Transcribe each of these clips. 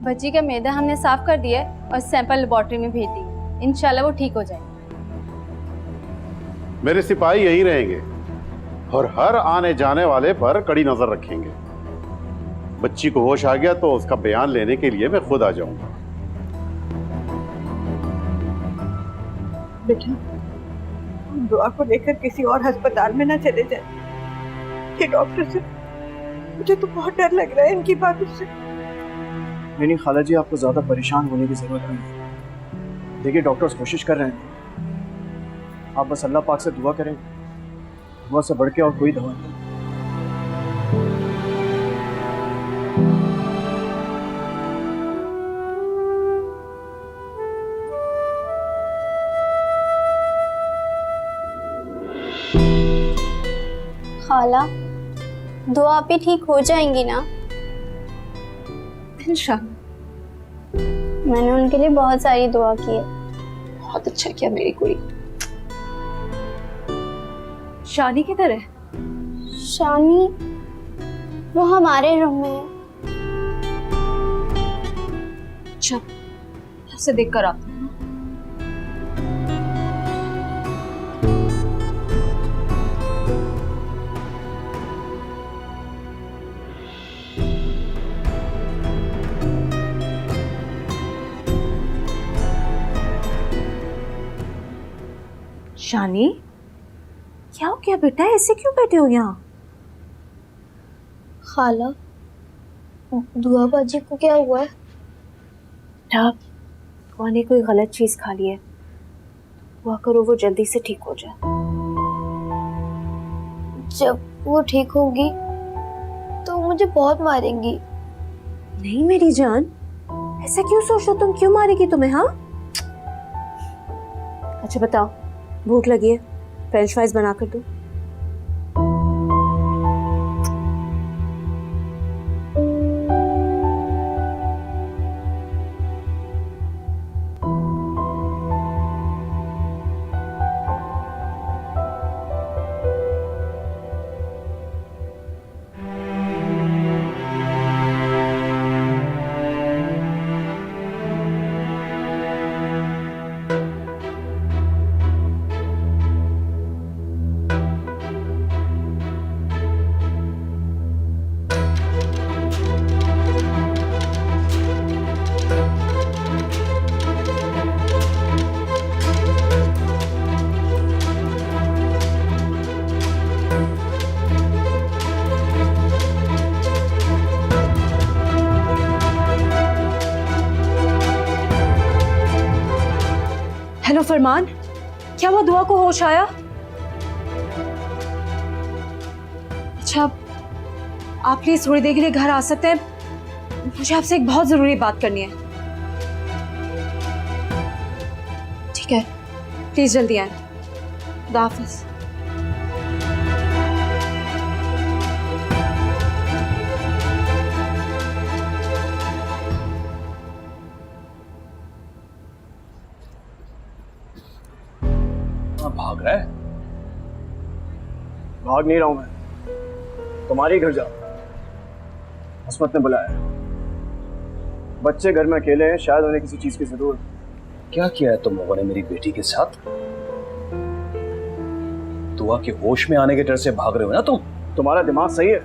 बच्ची का मैदा हमने साफ कर दिया है और सैंपल लेबोरेटरी में भेज दी। इंशाल्लाह वो ठीक हो जाए। मेरे सिपाही यहीं रहेंगे और हर आने जाने वाले पर कड़ी नजर रखेंगे। बच्ची को होश आ गया तो उसका बयान लेने के लिए मैं खुद आ जाऊंगा। बेटा, दुआ को लेकर किसी और अस्पताल में ना चले जाए। ये डॉक्टर से मुझे तो बहुत डर लग रहा है इनकी बातों से। नहीं खाला जी, आपको ज्यादा परेशान होने की जरूरत नहीं है। देखिए डॉक्टर्स कोशिश कर रहे हैं, आप बस अल्लाह पाक से दुआ करें। दुआ से बढ़ के और कोई दवा नहीं। खाला, दुआ पे ठीक हो जाएंगी ना? इंशाल्लाह। मैंने उनके लिए बहुत सारी दुआ की है। बहुत अच्छा किया मेरी कुड़ी। शानी किधर है? शानी वो हमारे रूम में है। अच्छा, उसे देख कर आती हूँ। शानी, क्या हो गया बेटा? ऐसे क्यों बैठे हो यहाँ? खाला, दुआ बाजी को क्या हुआ है? बुआ ने कोई गलत चीज खा ली है। दुआ करो वो जल्दी से ठीक हो जाए। जब वो ठीक होगी तो मुझे बहुत मारेंगी। नहीं मेरी जान, ऐसा क्यों सोच रहे हो? तुम क्यों मारेगी तुम्हें? हाँ, अच्छा बताओ, भूख लगी है? फ्रेंच फ्राइज बना कर दो। हेलो फरमान, क्या हुआ? दुआ को होश आया? अच्छा, आप प्लीज थोड़ी देर के लिए घर आ सकते हैं? मुझे आपसे एक बहुत जरूरी बात करनी है। ठीक है, प्लीज जल्दी आए। खुदा हाफिज। भाग रहा है? भाग नहीं रहा हूं मैं, तुम्हारे ही घर जा। हस्मत ने बुलाया। बच्चे घर में अकेले हैं, शायद उन्हें किसी चीज की जरूरत। क्या किया है तुम लोगों ने मेरी बेटी के साथ? दुआ के होश में आने के डर से भाग रहे हो ना तुम? तुम्हारा दिमाग सही है?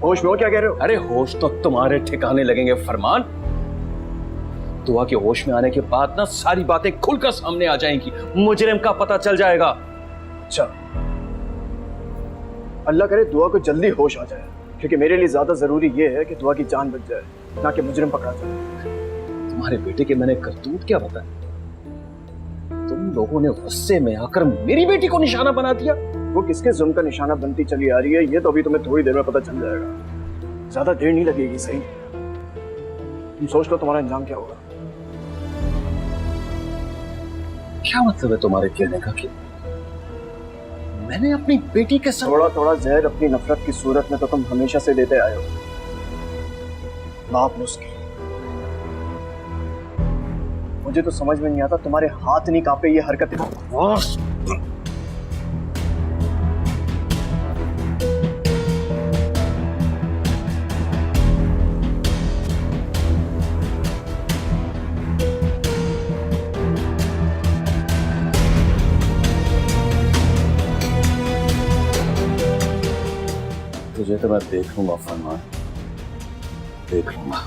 होश में हो? क्या कह रहे हो? अरे होश तो तुम्हारे ठिकाने लगेंगे फरमान। दुआ के होश में आने के बाद ना सारी बातें खुलकर सामने आ जाएंगी, मुजरिम का पता चल जाएगा। अच्छा, अल्लाह करे दुआ को जल्दी होश आ जाए, क्योंकि मेरे लिए ज्यादा जरूरी यह है कि दुआ की जान बच जाए, ना कि मुजरिम पकड़ा जाए। तुम्हारे बेटे के मैंने करतूत क्या बताया? तुम लोगों ने गुस्से में आकर मेरी बेटी को निशाना बना दिया। वो किसके जुल्म का निशाना बनती चली आ रही है, ये तो अभी तुम्हें थोड़ी देर में पता चल जाएगा। ज्यादा देर नहीं लगेगी। सही, तुम सोच लो तुम्हारा अंजाम क्या होगा। क्या मतलब है तुम्हारे कहने का कि मैंने अपनी बेटी के साथ? थोड़ा थोड़ा जहर अपनी नफरत की सूरत में तो तुम हमेशा से देते आए हो। बाप मुस्किल। मुझे तो समझ में नहीं आता, तुम्हारे हाथ नहीं कांपे ये हरकतें? तुझे तो मैं देख लूंगा फरमान, देख लूंगा।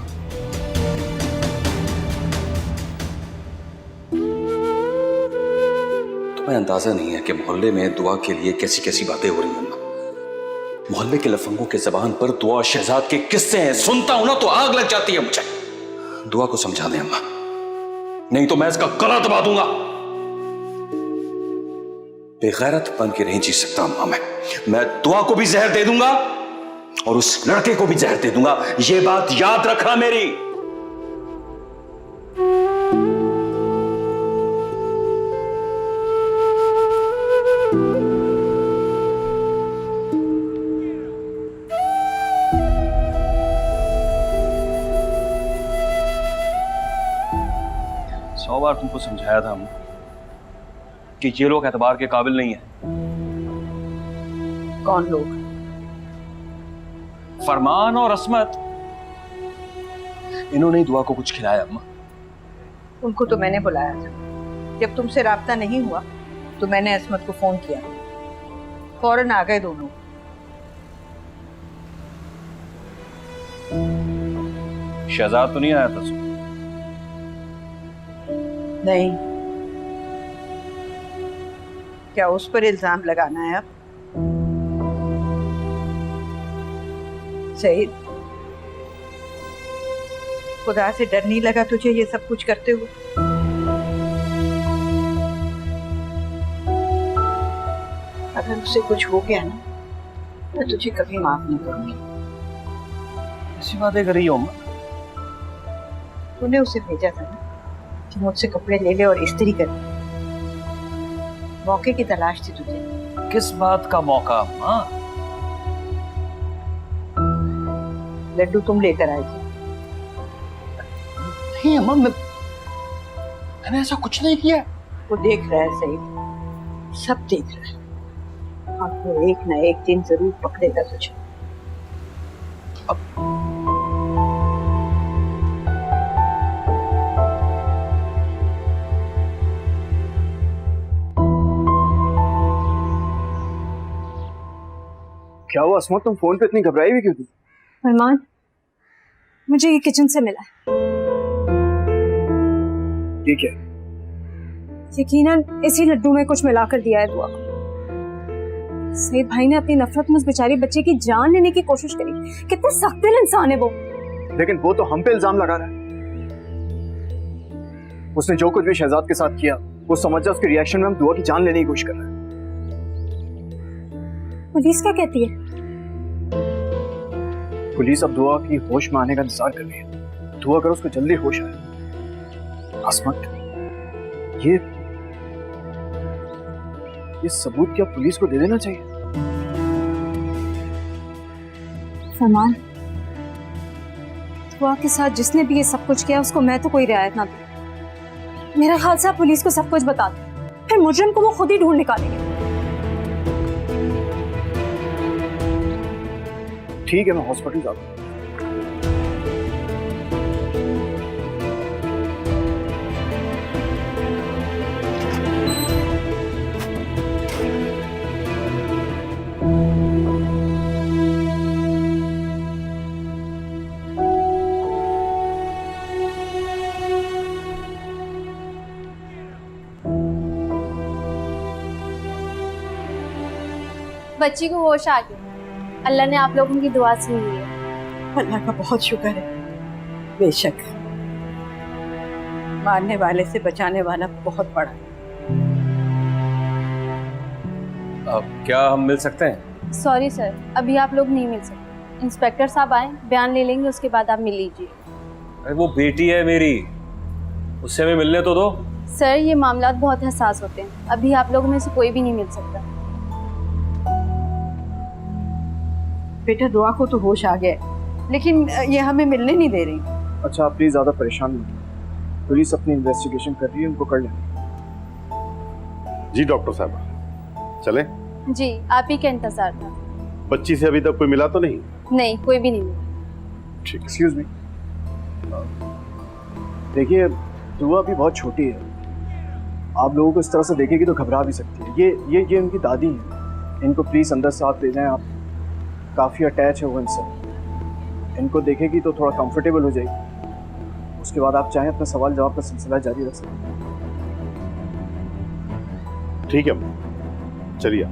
तुम्हें अंदाजा नहीं है कि मोहल्ले में दुआ के लिए कैसी कैसी बातें हो रही हैं। मोहल्ले के लफंगों के जबान पर दुआ शहजाद के किस्से हैं, सुनता हूं ना तो आग लग जाती है मुझे। दुआ को समझा दे अम्मा, नहीं तो मैं इसका गला दबा दूंगा। बेगैरत बन के नहीं जी सकता अम्मा मैं दुआ को भी जहर दे दूंगा और उस लड़के को भी जहर दे दूंगा, ये बात याद रखना मेरी। सौ बार तुमको समझाया था हम कि ये लोग एतबार के काबिल नहीं है। कौन लोग? फरमान और असमत, इन्होंने ही दुआ को कुछ खिलाया अम्मा। उनको तो मैंने बुलाया था। जब तुमसे राब्ता नहीं हुआ तो मैंने असमत को फोन किया, फौरन आ गए दोनों। शहजाद तो नहीं आया था? नहीं। क्या उस पर इल्जाम लगाना है अब? सईद, खुदा से डर नहीं लगा तुझे ये सब कुछ करते हुए? अगर उससे कुछ हो गया ना, मैं तुझे कभी माफ नहीं करूंगी। ऐसी बातें कर रही हो अम्मा? तूने उसे भेजा था ना कि मुझसे कपड़े ले ले और इस्त्री कर। मौके की तलाश थी तुझे। किस बात का मौका अम्मा? लड्डू तुम लेकर आए थे। नहीं अम्मा, मैंने ऐसा कुछ नहीं किया। वो देख रहा है सईद, सब देख रहा है, और वो एक ना एक दिन जरूर पकड़ेगा तुझे। क्या हुआ असमत, तुम फोन पे इतनी घबराई हुई क्यों थी? फरमान, मुझे ये किचन से मिला है। ठीक है। यकीनन इसी लड्डू में कुछ मिलाकर दिया है दुआ को। सईद भाई ने अपनी नफरत में उस बेचारी बच्चे की जान लेने की कोशिश करी। कितना सख्त दिल इंसान है वो। लेकिन वो तो हम पे इल्जाम लगा रहा है। उसने जो कुछ भी शहजाद के साथ किया, वो समझ जा उसके रिएक्शन में हम दुआ की जान लेने की कोशिश कर रहे हैं। पुलिस क्या कहती है? पुलिस अब दुआ की होश में आने का इंतजार कर रही है। दुआ करो उसको जल्दी होश आए। असमत, ये सबूत क्या पुलिस को दे देना चाहिए? फरमान, दुआ के साथ जिसने भी ये सब कुछ किया उसको मैं तो कोई रियायत ना दूं। मेरा ख्याल से आप पुलिस को सब कुछ बता दें, फिर मुजरिम को वो खुद ही ढूंढ निकालेंगे। ठीक है, मैं हॉस्पिटल जाता हूँ। बच्ची को होश आ गया। अल्लाह ने आप लोगों की दुआ सुन ली है। अल्लाह का बहुत शुक्र है। बेशक मारने वाले से बचाने वाला बहुत बड़ा है। अब क्या हम मिल सकते हैं? सॉरी सर, अभी आप लोग नहीं मिल सकते। इंस्पेक्टर साहब आए, बयान ले लेंगे, उसके बाद आप मिल लीजिए। अरे वो बेटी है मेरी, उससे हमें मिलने तो दो। सर, ये मामलात बहुत हसास होते हैं, अभी आप लोगों में से कोई भी नहीं मिल सकता। बेटा, दुआ को तो होश आ गया, लेकिन ये हमें मिलने नहीं दे रही। अच्छा, आप प्लीज ज्यादा परेशान नहीं। पुलिस अपनी इन्वेस्टिगेशन कर रही है, उनको कर लें। जी डॉक्टर साहब, चलें? जी, आप ही का इंतजार था। बच्ची से अभी तक कोई मिला तो नहीं? नहीं, कोई भी नहीं मिला। ठीक। एक्सक्यूज मी, देखिए दुआ भी बहुत छोटी है। आप लोगों को इस तरह से देखेगी तो घबरा भी सकती है। ये उनकी दादी हैं। इनको प्लीज अंदर साथ ले जाएं आप। काफ़ी अटैच है वो इनसे। इनको देखेगी तो थोड़ा कंफर्टेबल हो जाएगी। उसके बाद आप चाहें अपना सवाल जवाब का सिलसिला जारी रख सकते हैं। ठीक है अम्मा, चलिए।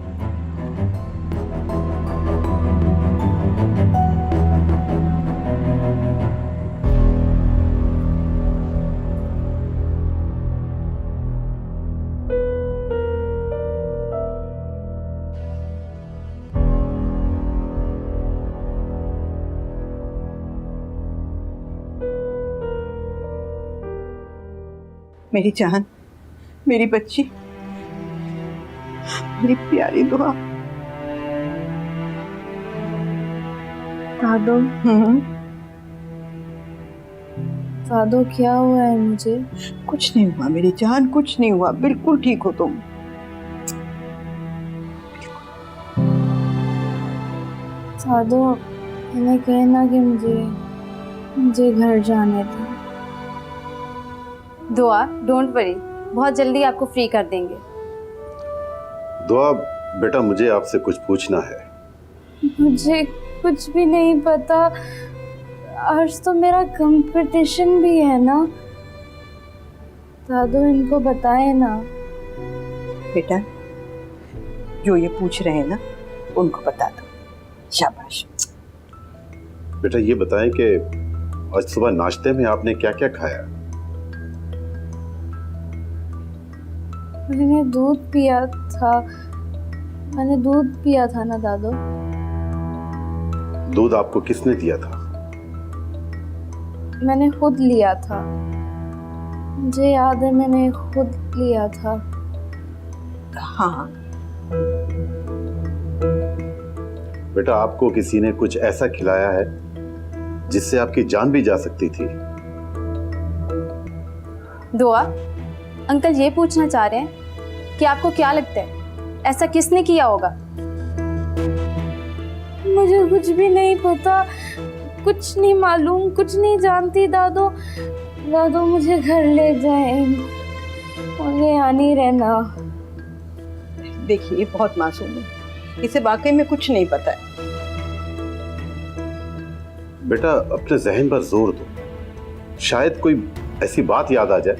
मेरी जान, मेरी बच्ची, मेरी प्यारी दुआ। दादो, दादो क्या हुआ है मुझे? कुछ नहीं हुआ मेरी जान, कुछ नहीं हुआ, बिल्कुल ठीक हो तुम। दादो, मैंने कहना कि मुझे घर जाने थे। दुआ, डोंट वरी, बहुत जल्दी आपको फ्री कर देंगे। दुआ बेटा, मुझे आपसे कुछ पूछना है। मुझे कुछ भी नहीं पता। आज तो मेरा कंपटीशन भी है ना। दादू, इनको बताए ना। बेटा, जो ये पूछ रहे हैं ना, उनको बता दो। शाबाश। बेटा ये बताएं कि आज सुबह नाश्ते में आपने क्या क्या खाया? मैंने दूध पिया था ना दादू। दूध आपको किसने दिया था? मैंने खुद लिया था। मुझे याद है, मैंने खुद लिया था। हाँ बेटा, आपको किसी ने कुछ ऐसा खिलाया है जिससे आपकी जान भी जा सकती थी? दुआ, अंकल ये पूछना चाह रहे हैं कि आपको क्या लगता है ऐसा किसने किया होगा? मुझे कुछ भी नहीं पता, कुछ नहीं मालूम, कुछ नहीं जानती। दादू, मुझे घर ले जाएं, मुझे यहाँ नहीं रहना। देखिए, ये बहुत मासूम है, इसे वाकई में कुछ नहीं पता है। बेटा अपने जहन पर जोर दो, शायद कोई ऐसी बात याद आ जाए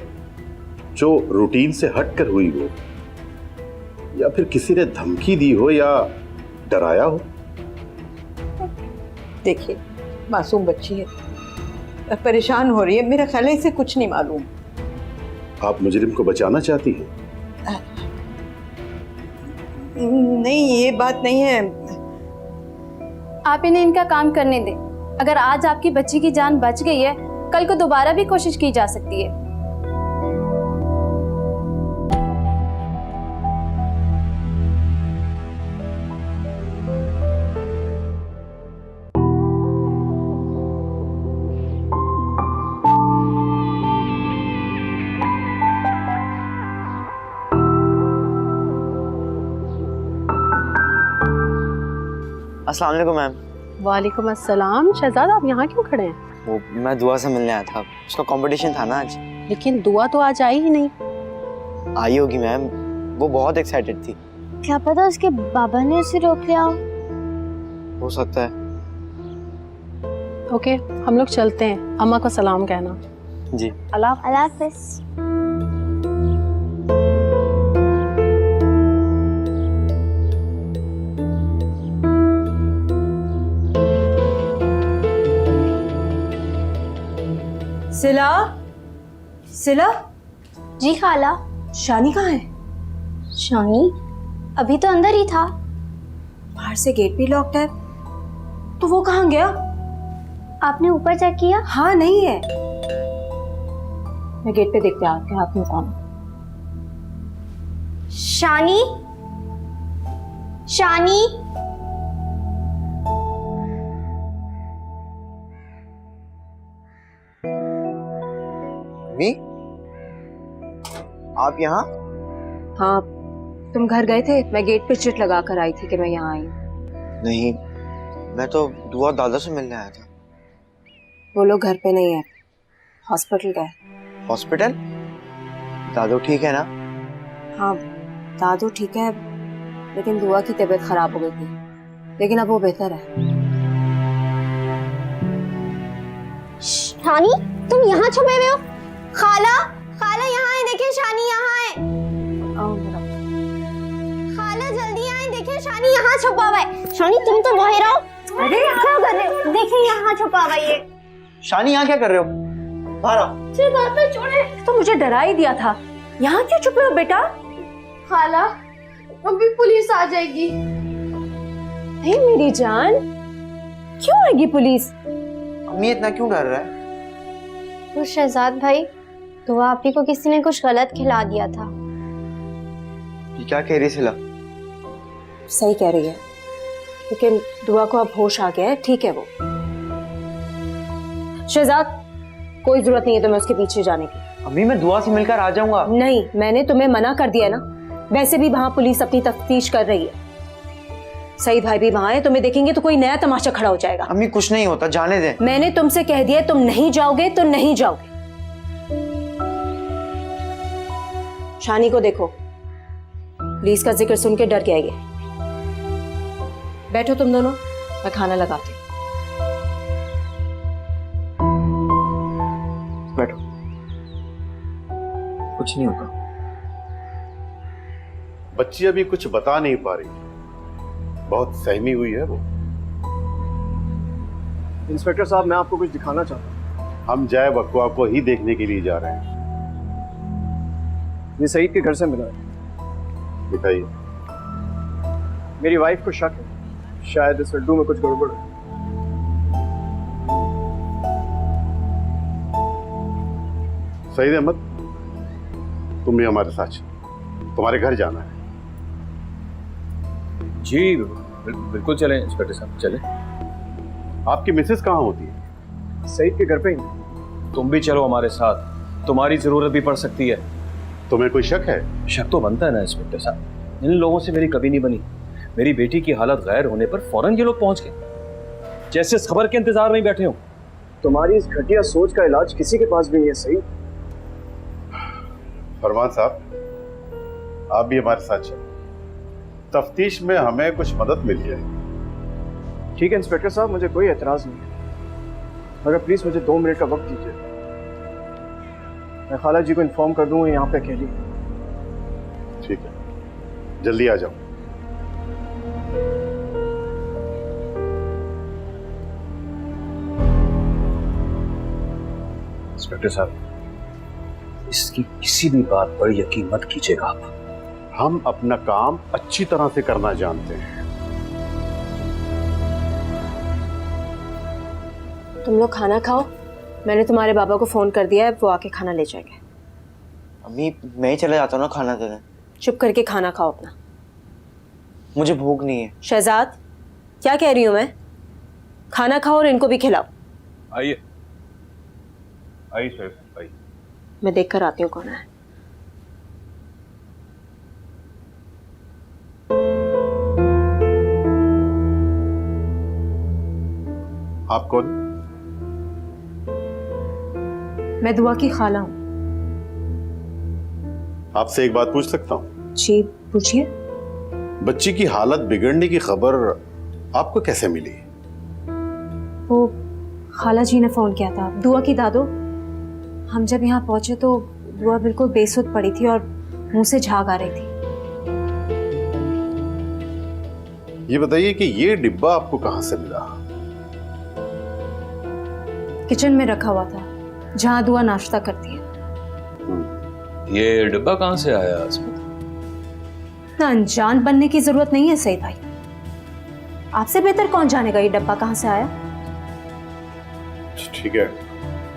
जो रूटीन से हटकर हुई हो, या फिर किसी ने धमकी दी हो या डराया हो। देखिए, मासूम बच्ची है, परेशान हो रही है, मेरा ख्याल है इसे कुछ नहीं मालूम। आप मुजरिम को बचाना चाहती हैं? नहीं, ये बात नहीं है। आप इन्हें इनका काम करने दें। अगर आज आपकी बच्ची की जान बच गई है, कल को दोबारा भी कोशिश की जा सकती है। अस्सलाम वालेकुम मैम। वालेकुम अस्सलाम। शहजाद, आप यहाँ क्यों खड़े हैं? वो मैं दुआ से मिलने आया था, उसका कंपटीशन था ना आज। लेकिन दुआ तो आज आई ही नहीं। आई होगी मैम, वो बहुत एक्साइटेड थी। क्या पता उसके बाबा ने उसे रोक लिया हो। हो सकता है। ओके, हम लोग चलते हैं। अम्मा को सलाम कहना। जी। अल्लाह हाफिज़। सिला, सिला, जी खाला। शानी कहाँ है? शानी अभी तो अंदर ही था। बाहर से गेट भी लॉक्ड है, तो वो कहाँ गया? आपने ऊपर चेक किया? हाँ, नहीं है। मैं गेट पे देखते आपके हाथ में कौन। शानी, शानी। आप यहाँ? हाँ, तुम घर गए थे? मैं गेट पे चिट लगा कर आई थी कि मैं यहाँ आई। नहीं, मैं तो दुआ दादा से मिलने आया था। वो लोग घर पे नहीं है, हॉस्पिटल गए। हॉस्पिटल? दादू ठीक है ना? हाँ, दादू ठीक है, लेकिन दुआ की तबीयत खराब हो गई थी, लेकिन अब वो बेहतर है। शानी, तुम यहाँ छुपे हुए हो? खाला, खाला यहाँ है, देखिए शानी यहाँ है। खाला जल्दी आए, देखिए शानी यहाँ छुपा हुआ है। शानी तुम तो वहीं रहो। अरे क्या कर रहे हो? देखिए यहाँ छुपा हुआ है ये। शानी यहाँ क्या कर रहे हो? बाहर आओ। छोड़े तो मुझे डरा ही दिया था। यहाँ क्यों छुपे हो बेटा? खाला, अभी पुलिस आ जाएगी। हे मेरी जान, क्यों आएगी पुलिस? अम्मी इतना क्यों डर रहा है? वो शहजाद भाई, तो आप ही को किसी ने कुछ गलत खिला दिया था। ये क्या कह रही सिला? सही कह रही है, लेकिन दुआ को अब होश आ गया है, ठीक है वो। शहजाद, कोई जरूरत नहीं है तुम्हें उसके पीछे जाने की। अम्मी मैं दुआ से मिलकर आ जाऊंगा। नहीं, मैंने तुम्हें मना कर दिया ना। वैसे भी वहां पुलिस अपनी तफ्तीश कर रही है। सईद भाई भी वहां है, तुम्हें देखेंगे तो कोई नया तमाशा खड़ा हो जाएगा। अम्मी कुछ नहीं होता, जाने दे। मैंने तुमसे कह दिया तुम नहीं जाओगे तो नहीं जाओगे। शानी को देखो, पुलिस का जिक्र सुन के डर गया ये। बैठो तुम दोनों, मैं खाना लगाती हूँ। बैठो, कुछ नहीं होता। बच्ची अभी कुछ बता नहीं पा रही, बहुत सहमी हुई है वो। इंस्पेक्टर साहब, मैं आपको कुछ दिखाना चाहता हूँ। हम जय बकवा को ही देखने के लिए जा रहे हैं। ये सईद के घर से मिला है। दिखाइए। मेरी वाइफ को शक है, शायद इस लड्डू में कुछ गड़बड़ है। सईद अहमद, तुम भी हमारे साथ चलो, तुम्हारे घर जाना है। जी बिल्कुल चलें इंस्पेक्टर साहब, चलें। आपकी मिसेस कहाँ होती है? सईद के घर पे ही। तुम भी चलो हमारे साथ, तुम्हारी जरूरत भी पड़ सकती है। तुम्हें कोई शक है? शक तो बनता है ना इंस्पेक्टर साहब, इन लोगों से मेरी कभी नहीं बनी। मेरी बेटी की हालत गैर होने पर फौरन ये लोग पहुंच गए, जैसे इस खबर के इंतजार में बैठे हो। तुम्हारी इस घटिया सोच का इलाज किसी के पास भी नहीं है सईद। फरमान साहब, आप भी हमारे साथ चलो, तफ्तीश में हमें कुछ मदद मिल जाएगी। ठीक है इंस्पेक्टर साहब, मुझे कोई एतराज नहीं है, मगर प्लीज मुझे 2 मिनट का वक्त दीजिए। मैं खाला जी को इन्फॉर्म कर दूं, यहाँ पे अकेली। ठीक है, जल्दी आ जाओ। इंस्पेक्टर साहब, इसकी किसी भी बात पर यकीन मत कीजिएगा आप। हम अपना काम अच्छी तरह से करना जानते हैं। तुम लोग खाना खाओ, मैंने तुम्हारे बाबा को फोन कर दिया है, वो आके खाना ले जाएंगे। अम्मी मैं ही चले जाता हूँ ना खाना देने। चुप करके खाना खाओ अपना। मुझे भूख नहीं है। शहजाद, क्या कह रही हूँ मैं? खाना खाओ और इनको भी खिलाओ। आइए आइए सर, आइए। मैं देख कर आती हूँ कौन है। आप कौन? मैं दुआ की खाला हूँ। आपसे एक बात पूछ सकता हूँ? जी पूछिए। बच्ची की हालत बिगड़ने की खबर आपको कैसे मिली? वो खाला जी ने फोन किया था। दुआ की दादो, हम जब यहाँ पहुंचे तो दुआ बिल्कुल बेसुध पड़ी थी और मुंह से झाग आ रही थी। ये बताइए कि ये डिब्बा आपको कहाँ से मिला? किचन में रखा हुआ था, जहाँ दुआ नाश्ता करती है। ये डिब्बा कहाँ से आया अस्मत? इतना अनजान बनने की जरूरत नहीं है सईद भाई। आपसे बेहतर कौन जानेगा ये डब्बा कहाँ से आया। ठीक है,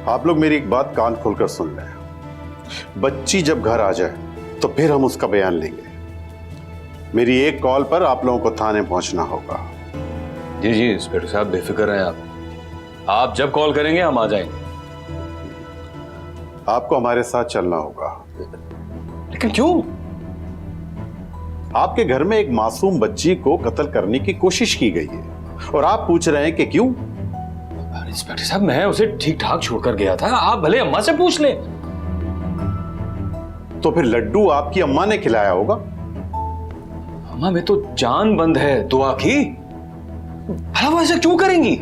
आप लोग मेरी एक बात कान खोलकर सुन लें। बच्ची जब घर आ जाए तो फिर हम उसका बयान लेंगे। मेरी एक कॉल पर आप लोगों को थाने पहुंचना होगा। जी जी इंस्पेक्टर साहब, बेफिक्र हैं आप जब कॉल करेंगे हम आ जाएंगे। आपको हमारे साथ चलना होगा। लेकिन क्यों? आपके घर में एक मासूम बच्ची को कत्ल करने की कोशिश की गई है और आप पूछ रहे हैं कि क्यों? इंस्पेक्टर साहब, मैं उसे ठीक ठाक छोड़कर गया था, आप भले अम्मा से पूछ लें। तो फिर लड्डू आपकी अम्मा ने खिलाया होगा। अम्मा में तो जान बंद है दुआ की, भला वो ऐसा क्यों करेंगी?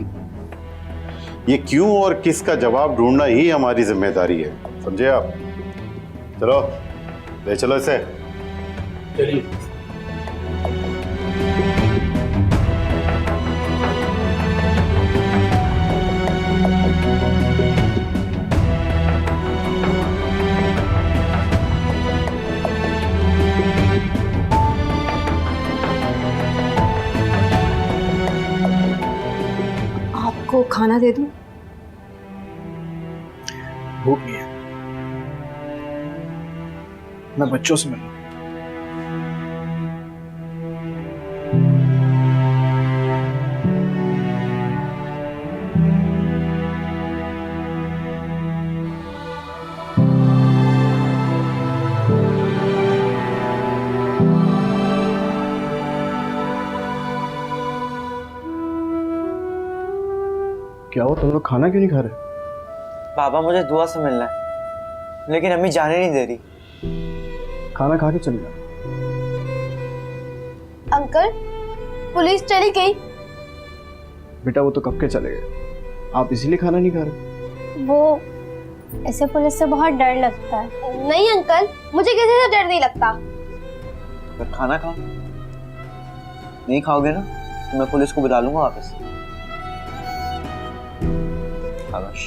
ये क्यों और किस का जवाब ढूंढना ही हमारी जिम्मेदारी है, समझे आप? चलो ले चलो इसे। चलिए। आपको खाना दे दूं? भूख नहीं है, मैं बच्चों से मिलूं। क्या हो, तुम लोग खाना क्यों नहीं खा रहे? पापा मुझे दुआ से मिलना है, लेकिन अम्मी जाने नहीं दे रही। खाना खा के चले जाओ। अंकल पुलिस चली गई। बेटा वो तो कब के चले गए, आप इसीलिए खाना नहीं खा रहे? वो ऐसे पुलिस से बहुत डर लगता है। नहीं अंकल, मुझे किसी से डर नहीं लगता। फिर खाना खाओ। नहीं खाओगे ना तो मैं पुलिस को बुला लूंगा वापस। शाबाश।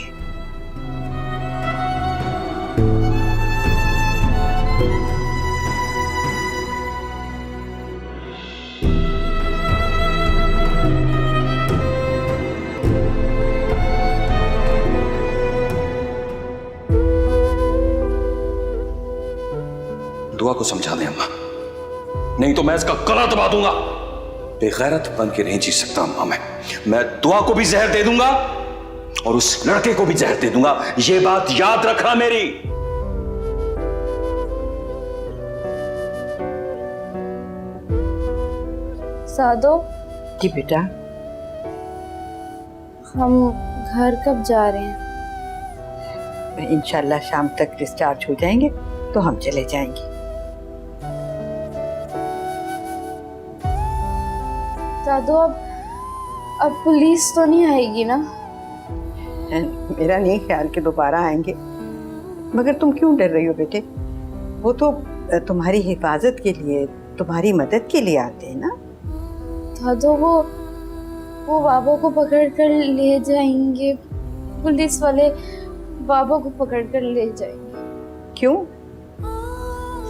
दुआ को समझा दे अम्मा, नहीं तो मैं इसका गला दबा दूंगा। बेगैरत बन के नहीं जी सकता अम्मा मैं दुआ को भी जहर दे दूंगा और उस लड़के को भी जहर दे दूंगा, ये बात याद रखना मेरी। सादो, जी बेटा, हम घर कब जा रहे हैं? इंशाल्लाह शाम तक डिस्चार्ज हो जाएंगे तो हम चले जाएंगे। सादो, अब पुलिस तो नहीं आएगी ना? मेरा नहीं ख्याल कि दोबारा आएंगे, मगर तुम क्यों डर रही हो बेटे? वो तो तुम्हारी हिफाजत के लिए, तुम्हारी मदद के लिए आते हैं ना। दादो, वो बाबा को पकड़ कर ले जाएंगे, पुलिस वाले बाबा को पकड़ कर ले जाएंगे। क्यों?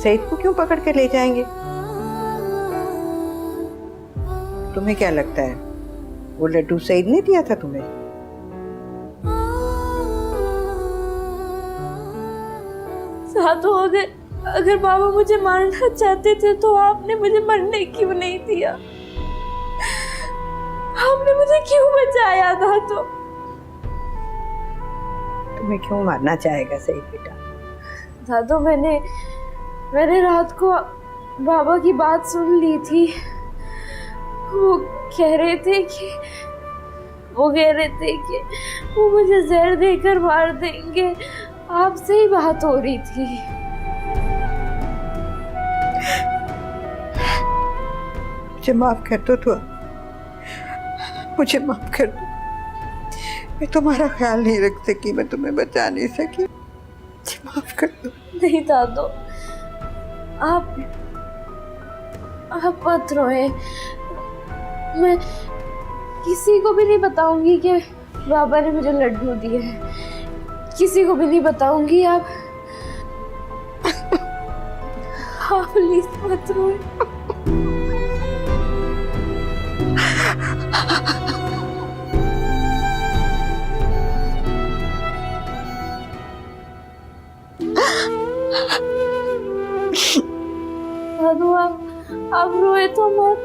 सईद को क्यों पकड़ कर ले जाएंगे? तुम्हें क्या लगता है वो लड्डू सईद ने दिया था तुम्हें? साधु, अगर बाबा मुझे मारना चाहते थे तो आपने मुझे मरने क्यों नहीं दिया? आपने मुझे क्यों बचाया था? तो तुम्हें क्यों मारना चाहेगा सईद बेटा? दादू, मैंने रात को बाबा की बात सुन ली थी। वो कह रहे थे कि वो मुझे जहर देकर मार देंगे। आपसे ही बात हो रही थी। मुझे माफ कर दो तो, मुझे माफ कर दो। मैं तुम्हारा ख्याल नहीं रख सकी, मैं तुम्हें बचा नहीं सकी। मुझे माफ कर दो। नहीं दादू, आप मत रोए। मैं किसी को भी नहीं बताऊंगी कि बाबा ने मुझे लड्डू दिए हैं। किसी को भी नहीं बताऊंगी। आप प्लीज मत रोए। दादू, आप रोए तो मत।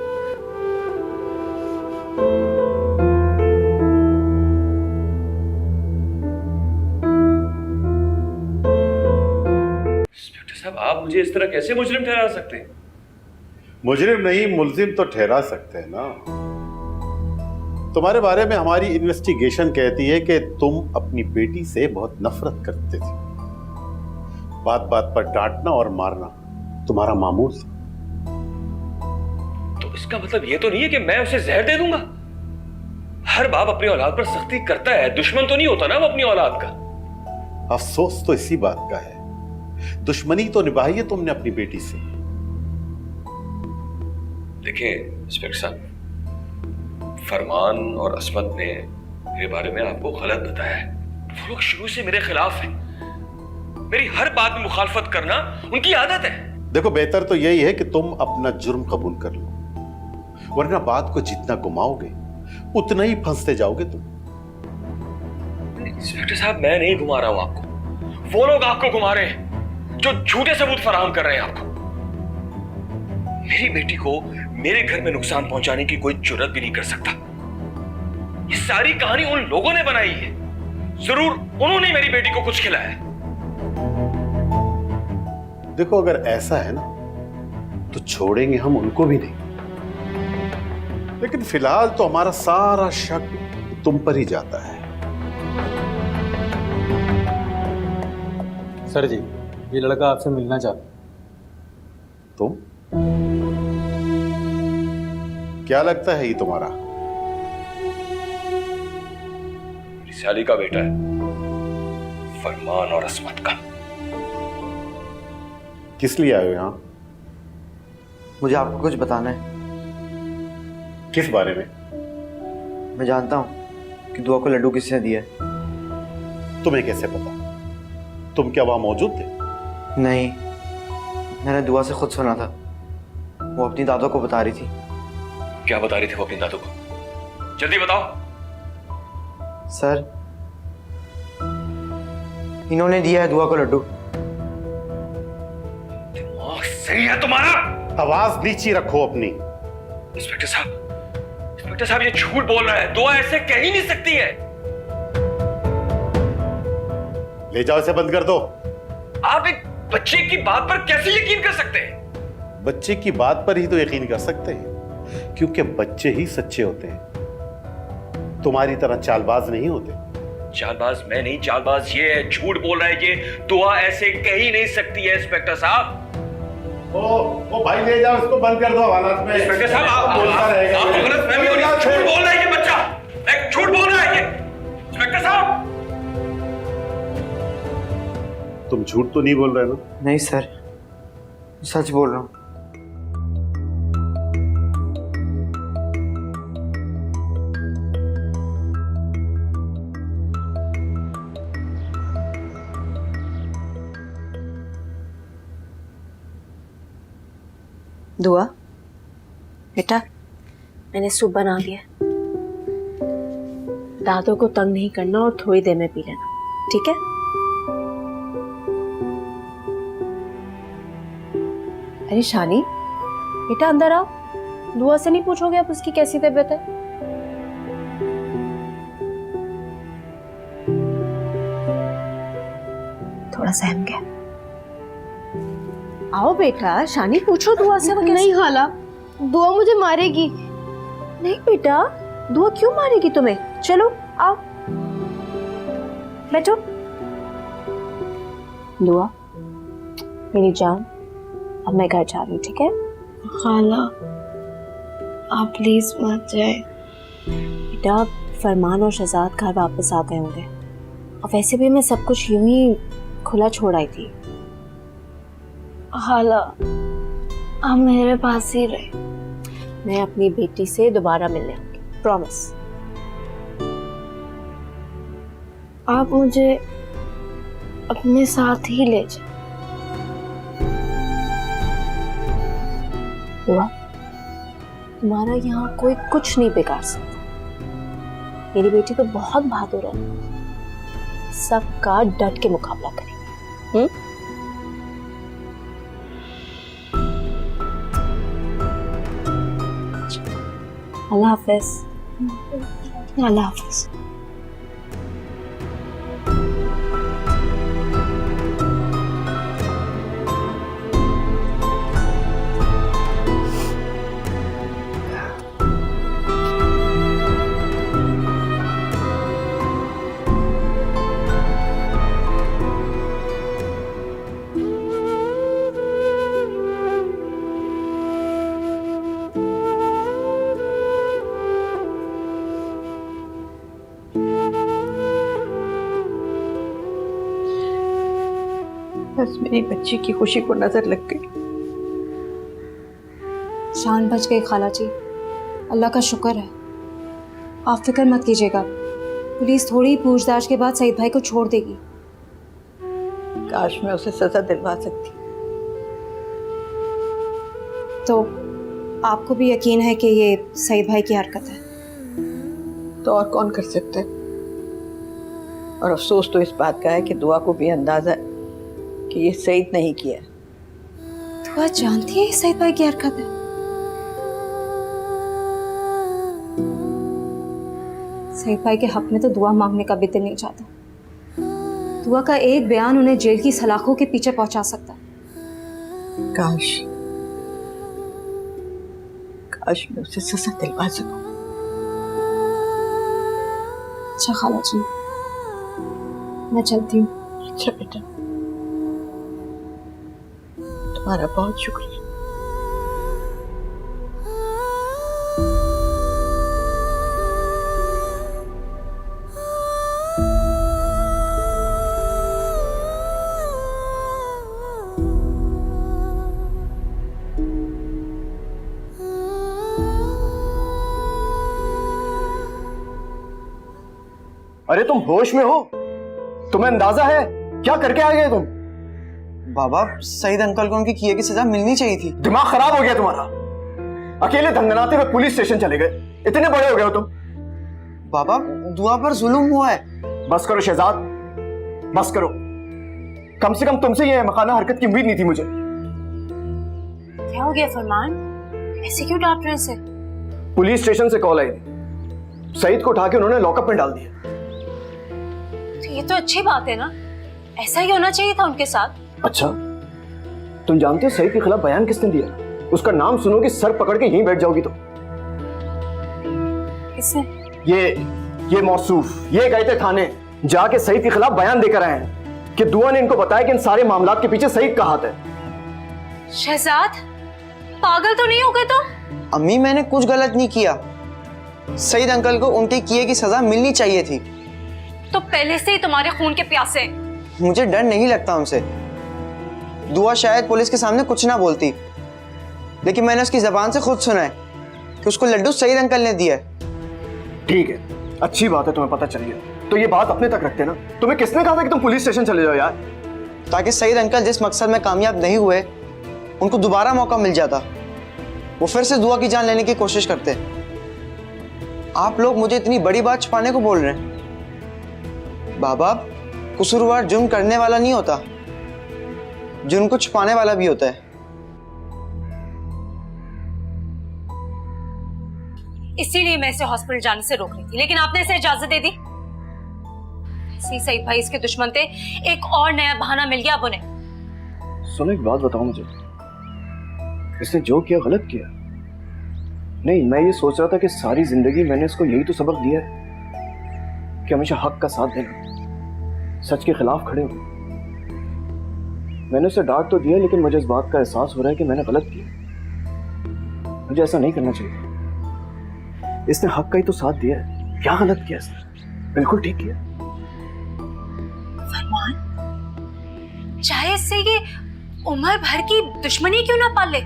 साहब, आप मुझे इस तरह कैसे मुजरिम ठहरा सकते हैं? मुजरिम नहीं, मुल्जिम तो ठहरा सकते हैं ना। तुम्हारे बारे में हमारी इन्वेस्टिगेशन कहती है कि तुम अपनी बेटी से बहुत नफरत करते थे। बात बात पर डांटना और मारना तुम्हारा मामूल था। तो इसका मतलब ये तो नहीं है कि मैं उसे जहर दे दूंगा? हर बाप अपनी औलाद पर सख्ती करता है, दुश्मन तो नहीं होता ना वो अपनी औलाद का। अफसोस तो इसी बात का है, दुश्मनी तो निभाई है तुमने अपनी बेटी से। देखिए इंस्पेक्टर साहब, फरमान और असमत ने मेरे बारे में आपको गलत बताया है। वो लोग शुरू से मेरे खिलाफ हैं। मेरी हर बात में मुखालफत करना उनकी आदत है। देखो, बेहतर तो यही है कि तुम अपना जुर्म कबूल कर लो, वरना बात को जितना घुमाओगे उतना ही फंसते जाओगे तुम। इंस्पेक्टर साहब, मैं नहीं घुमा रहा हूं आपको, वो लोग आपको घुमा रहे हैं जो झूठे सबूत फराहम कर रहे हैं आपको। मेरी बेटी को मेरे घर में नुकसान पहुंचाने की कोई जुर्रत भी नहीं कर सकता। ये सारी कहानी उन लोगों ने बनाई है। जरूर उन्होंने मेरी बेटी को कुछ खिलाया है। देखो, अगर ऐसा है ना तो छोड़ेंगे हम उनको भी नहीं, लेकिन फिलहाल तो हमारा सारा शक तुम पर ही जाता है। सर जी, ये लड़का आपसे मिलना चाहता है। तुम क्या लगता है ये तुम्हारा? मेरी साली का बेटा है, फरमान और असमत का। किस लिए आए हो यहां? मुझे आपको कुछ बताना है। किस बारे में? मैं जानता हूं कि दुआ को लड्डू किसने दिया है। तुम्हें कैसे पता? तुम क्या वहां मौजूद थे? नहीं, मैंने दुआ से खुद सुना था। वो अपनी दादों को बता रही थी। क्या बता रही थी वो अपनी दादों को? जल्दी बताओ। सर, इन्होंने दिया है दुआ को लड्डू। दिमाग सही है तुम्हारा? आवाज नीची रखो अपनी। इंस्पेक्टर साहब, ये झूठ बोल रहा है। दुआ ऐसे कह ही नहीं सकती है। ले जाओ, इसे बंद कर दो। आप एक बच्चे की बात पर कैसे यकीन कर सकते हैं? बच्चे की बात पर ही तो यकीन कर सकते हैं, क्योंकि बच्चे ही सच्चे होते हैं, तुम्हारी तरह चालबाज नहीं होते। चालबाज मैं नहीं, चालबाज ये है, झूठ बोल रहा है ये। दुआ ऐसे कह ही नहीं सकती है इंस्पेक्टर साहब। ओ भाई, ले जाओ, इसको बंद कर दो हालात में। इंस्पेक्टर साहब, आप बोलता रहेगा। आपको गलतफहमी हो रही है। झूठ बोल रहा है ये बच्चा, एक झूठ बोल रहा है ये। इंस्पेक्टर साहब, तुम झूठ तो नहीं बोल रहे ना? नहीं सर, सच बोल रहा हूं। दुआ बेटा, मैंने सूप बना दिया। दादों को तंग नहीं करना और थोड़ी देर में पी लेना, ठीक है? अरे शानी, बेटा अंदर आओ। दुआ से नहीं पूछोगे आप उसकी कैसी तबीयत है? थोड़ा सहम गया। आओ बेटा, शानी पूछो दुआ से। वो नहीं खाला, दुआ मुझे मारेगी। नहीं बेटा, दुआ क्यों मारेगी तुम्हें? चलो आओ, बैठो। दुआ मेरी जान, अब मैं घर जा रही हूँ, ठीक है? खाला, आप प्लीज मत जाए। बेटा, फरमान और शहजाद घर वापस आ गए होंगे, और वैसे भी मैं सब कुछ यूं ही खुला छोड़ आई थी। खाला, आप मेरे पास ही रहे। मैं अपनी बेटी से दोबारा मिलने आऊंगी, प्रॉमिस। आप मुझे अपने साथ ही ले जाए। हुआ, तुम्हारा यहाँ कोई कुछ नहीं बिगाड़ सकता। मेरी बेटी तो बहुत बहादुर है, सबका डट के मुकाबला करेगी। अल्लाह हाफिज। अल्लाह हाफिज। बस मेरी बच्ची की खुशी को नजर लग गई। शान बच गई खाला जी, अल्लाह का शुक्र है। आप फिक्र मत कीजिएगा, पुलिस थोड़ी पूछताछ के बाद सईद भाई को छोड़ देगी। काश मैं उसे सजा दिलवा सकती। तो आपको भी यकीन है कि ये सईद भाई की हरकत है? तो और कौन कर सकता है। और अफसोस तो इस बात का है कि दुआ को भी अंदाजा है कि ये सईद नहीं किया। दुआ जानती है ये सईद भाई की हरकत है? सईद भाई के हक में तो दुआ मांगने का भी दिल नहीं चाहता। दुआ का एक बयान उन्हें जेल की सलाखों के पीछे पहुंचा सकता है। काश मैं उसे सजा दिलवा सकूं। अच्छा खाला जी, मैं चलती हूँ। अच्छा बेटा, तुम्हारा बहुत शुक्रिया। अरे तुम होश में हो? तुम्हें अंदाजा है क्या करके आ गए तुम? बाबा, सईद अंकल को उनकी किए की सजा मिलनी चाहिए थी। दिमाग खराब हो गया तुम्हारा? अकेले धंधनाते हुए पुलिस स्टेशन चले गए, इतने बड़े हो गए हो तुम। बाबा, दुआ पर जुल्म हुआ है। बस करो शहजाद, बस करो। कम से कम तुमसे ये मखाना हरकत की उम्मीद नहीं थी मुझे। क्या हो गया फरमान, ऐसे क्यों डांट रहे हैं? पुलिस स्टेशन से कॉल आई थी, सईद को उठा के उन्होंने लॉकअप में डाल दिया। तो ये तो अच्छी बात है ना, ऐसा ही होना चाहिए था उनके साथ। अच्छा, तुम जानते हो सईद के खिलाफ बयान किसने दिया? उसका नाम सुनोगे सर पकड़ के यहीं बैठ जाओगी। तो किसने? ये मौसूफ, ये गए थे थाने, जाके सईद के खिलाफ बयान देकर आए हैं कि दुआ ने इनको बताया कि इन सारे मामलात के पीछे सईद का हाथ है। शहजाद, पागल तो नहीं हो गए तुम? अम्मी, मैंने कुछ गलत नहीं किया। सईद अंकल को उनके किए की सजा मिलनी चाहिए थी। तो पहले से ही तुम्हारे खून के प्यासे। मुझे डर नहीं लगता उनसे। दुआ शायद पुलिस के सामने कुछ ना बोलती, लेकिन मैंने उसकी जबान से खुद सुना है कि उसको लड्डू सईद अंकल ने दिया है। ठीक है, अच्छी बात है, तुम्हें पता चल गया। तो ये बात अपने तक रखते ना। तुम्हें किसने कहा था कि तुम पुलिस स्टेशन चले जाओ यार? ताकि सईद अंकल जिस मकसद में कामयाब नहीं हुए, उनको दोबारा मौका मिल जाता, वो फिर से दुआ की जान लेने की कोशिश करते। आप लोग मुझे इतनी बड़ी बात छुपाने को बोल रहे हैं। बाबा, कसूरवार जुर्म करने वाला नहीं होता, जुर्म को छुपाने वाला भी होता है। इसीलिए मैं इसे हॉस्पिटल जाने से रोक रही थी, लेकिन आपने इसे इजाजत दे दी। सईद भाई इसके दुश्मन थे, एक और नया बहाना मिल गया अब उन्हें। सुनो, एक बात बताओ मुझे, इसने जो किया गलत किया? नहीं, मैं ये सोच रहा था कि सारी जिंदगी मैंने इसको यही तो सबक दिया है कि हमेशा हक का साथ देना, सच के खिलाफ खड़े हो। मैंने उसे डांट तो दिया, लेकिन मुझे इस बात का एहसास हो रहा है कि मैंने गलत किया। मुझे ऐसा नहीं करना चाहिए। इसने हक का ही तो साथ दिया है। क्या गलत किया इसने? बिल्कुल ठीक किया। फरमान, चाहे इससे ये उम्र भर की दुश्मनी क्यों ना पाले।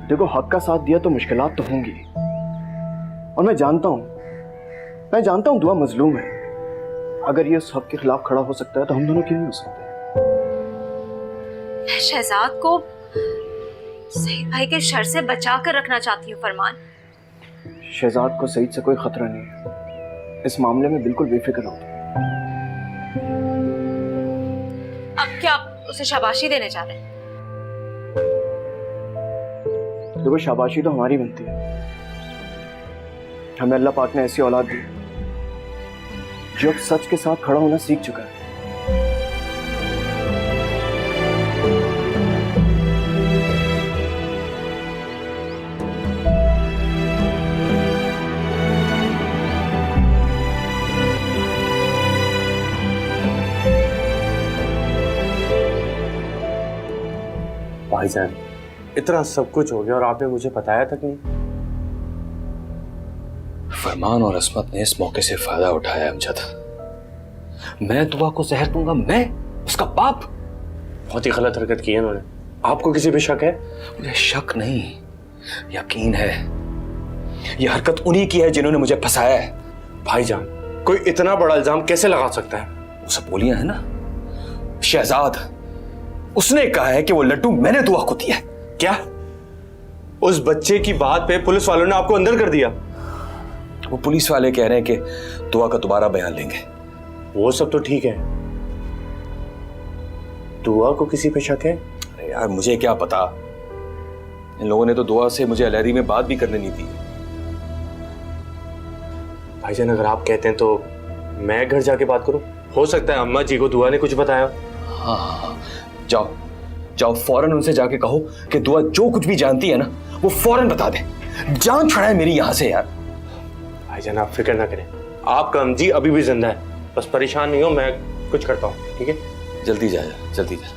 देखो, हक का साथ दिया तो मुश्किलात तो होंगी, और मैं जानता हूं दुआ मजलूम है। अगर ये उस हक के खिलाफ खड़ा हो सकता है तो हम दोनों क्यों नहीं हो सकते? मैं शहजाद को सईद भाई के शर से बचा कर रखना चाहती हूँ फरमान। शहजाद को सईद से कोई खतरा नहीं है, इस मामले में बिल्कुल बेफिक्र हो। अब क्या आप उसे शाबाशी देने जा रहे हैं? देखो, शाबाशी तो हमारी बनती है। हमें अल्लाह पाक ने ऐसी औलाद दी जो अब सच के साथ खड़ा होना सीख चुका है। भाईजान, इतना सब कुछ हो गया और आपने मुझे बताया तक नहीं। फरमान और अस्मत ने इस मौके से फायदा उठाया अमजद। मैं दुआ को जहर दूंगा? मैं, उसका बाप? बहुत ही गलत हरकत की है उन्होंने। आपको किसी पे शक है? मुझे शक नहीं, यकीन है। यह हरकत उन्हीं की है जिन्होंने मुझे फंसाया है। भाईजान, कोई इतना बड़ा इल्जाम कैसे लगा सकता है? वो सब बोलियां है ना, शहजाद, उसने कहा है कि वो लड्डू मैंने दुआ को दिया है। क्या? उस बच्चे की बात पे पुलिस वालों ने आपको अंदर कर दिया? वो पुलिस वाले कह रहे हैं कि दुआ का दोबारा बयान लेंगे। वो सब तो ठीक है, दुआ को किसी पे शक है? अरे यार, मुझे क्या पता, इन लोगों ने तो दुआ से मुझे अलहरी में बात भी करने नहीं दी। भाईजान, अगर आप कहते हैं तो मैं घर जाके बात करूं? हो सकता है अम्मा जी को दुआ ने कुछ बताया। हाँ, जाओ जाओ, फौरन उनसे जाके कहो कि दुआ जो कुछ भी जानती है ना, वो फौरन बता दे। जान छुड़ाए मेरी यहां से यार। भाईजान, आप फिक्र ना करें, आपका अम्जी अभी भी जिंदा है। बस परेशान नहीं हो, मैं कुछ करता हूँ, ठीक है? जल्दी जा, जल्दी जा।